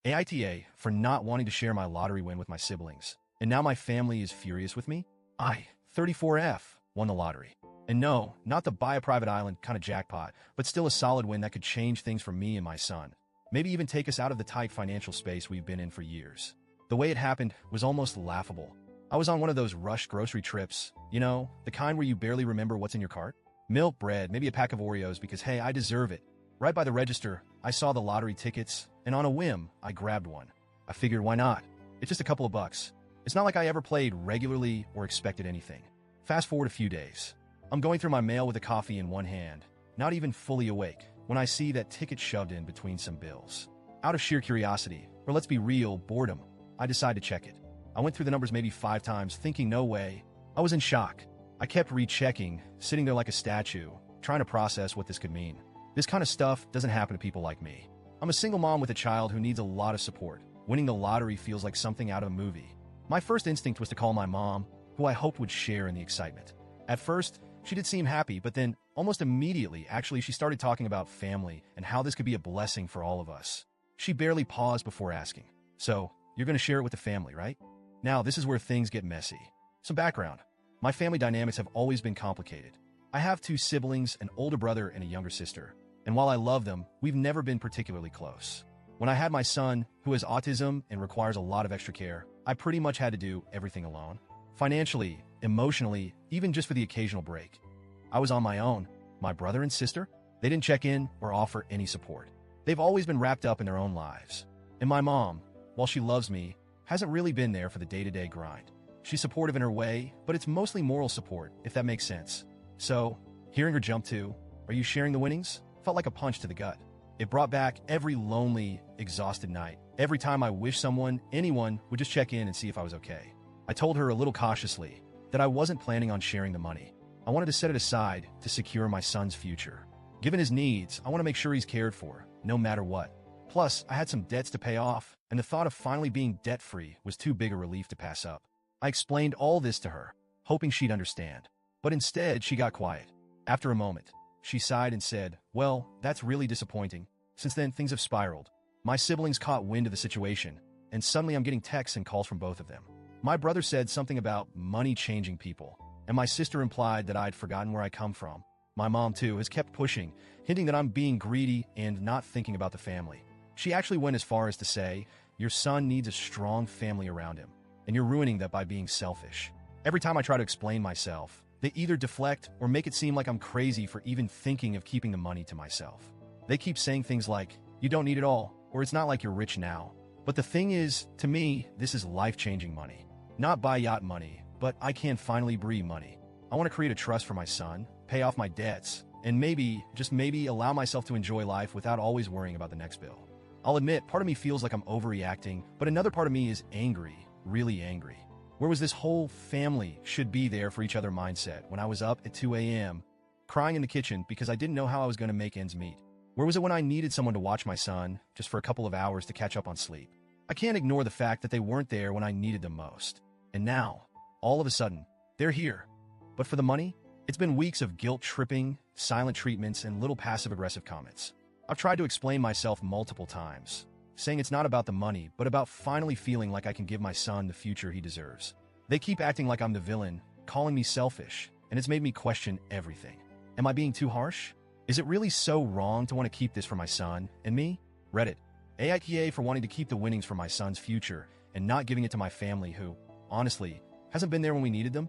AITA for not wanting to share my lottery win with my siblings. And now my family is furious with me? I, 34F, won the lottery. And no, not the buy a private island kind of jackpot, but still a solid win that could change things for me and my son. Maybe even take us out of the tight financial space we've been in for years. The way it happened was almost laughable. I was on one of those rushed grocery trips, the kind where you barely remember what's in your cart. Milk, bread, maybe a pack of Oreos because, hey, I deserve it. Right by the register, I saw the lottery tickets, and on a whim, I grabbed one. I figured, why not? It's just a couple of bucks. It's not like I ever played regularly or expected anything. Fast forward a few days. I'm going through my mail with a coffee in one hand, not even fully awake, when I see that ticket shoved in between some bills. Out of sheer curiosity, or let's be real, boredom, I decide to check it. I went through the numbers maybe 5 times, thinking no way. I was in shock. I kept rechecking, sitting there like a statue, trying to process what this could mean. This kind of stuff doesn't happen to people like me. I'm a single mom with a child who needs a lot of support. Winning the lottery feels like something out of a movie. My first instinct was to call my mom, who I hoped would share in the excitement. At first, she did seem happy, but then, almost immediately, she started talking about family and how this could be a blessing for all of us. She barely paused before asking, "So, you're going to share it with the family, right?" Now, this is where things get messy. Some background. My family dynamics have always been complicated. I have 2 siblings, an older brother and a younger sister. And while I love them, we've never been particularly close. When I had my son, who has autism and requires a lot of extra care, I pretty much had to do everything alone. Financially, emotionally, even just for the occasional break. I was on my own. My brother and sister, they didn't check in or offer any support. They've always been wrapped up in their own lives. And my mom, while she loves me, hasn't really been there for the day-to-day grind. She's supportive in her way, but it's mostly moral support, if that makes sense. So, hearing her jump to, "Are you sharing the winnings?" felt like a punch to the gut. It brought back every lonely, exhausted night. Every time I wished anyone would just check in and see if I was okay. I told her a little cautiously that I wasn't planning on sharing the money. I wanted to set it aside to secure my son's future. Given his needs, I want to make sure he's cared for, no matter what. Plus, I had some debts to pay off, and the thought of finally being debt-free was too big a relief to pass up. I explained all this to her, hoping she'd understand. But instead, she got quiet. After a moment, she sighed and said, "Well, that's really disappointing. Since then, things have spiraled. My siblings caught wind of the situation, and suddenly I'm getting texts and calls from both of them. My brother said something about money changing people, and my sister implied that I'd forgotten where I come from. My mom, too, has kept pushing, hinting that I'm being greedy and not thinking about the family. She actually went as far as to say, 'Your son needs a strong family around him, and you're ruining that by being selfish.' Every time I try to explain myself, they either deflect or make it seem like I'm crazy for even thinking of keeping the money to myself. They keep saying things like, 'You don't need it all,' or 'It's not like you're rich now.' But the thing is, to me, this is life-changing money. Not buy yacht money, but I can finally breathe money. I want to create a trust for my son, pay off my debts, and maybe, just maybe, allow myself to enjoy life without always worrying about the next bill. I'll admit, part of me feels like I'm overreacting, but another part of me is angry, really angry. Where was this whole family should be there for each other mindset when I was up at 2 a.m., crying in the kitchen because I didn't know how I was going to make ends meet? Where was it when I needed someone to watch my son just for a couple of hours to catch up on sleep? I can't ignore the fact that they weren't there when I needed them most. And now, all of a sudden, they're here. But for the money, it's been weeks of guilt-tripping, silent treatments, and little passive-aggressive comments. I've tried to explain myself multiple times, saying it's not about the money, but about finally feeling like I can give my son the future he deserves. They keep acting like I'm the villain, calling me selfish, and it's made me question everything. Am I being too harsh? Is it really so wrong to want to keep this for my son and me? Reddit. AITA for wanting to keep the winnings for my son's future and not giving it to my family who, honestly, hasn't been there when we needed them?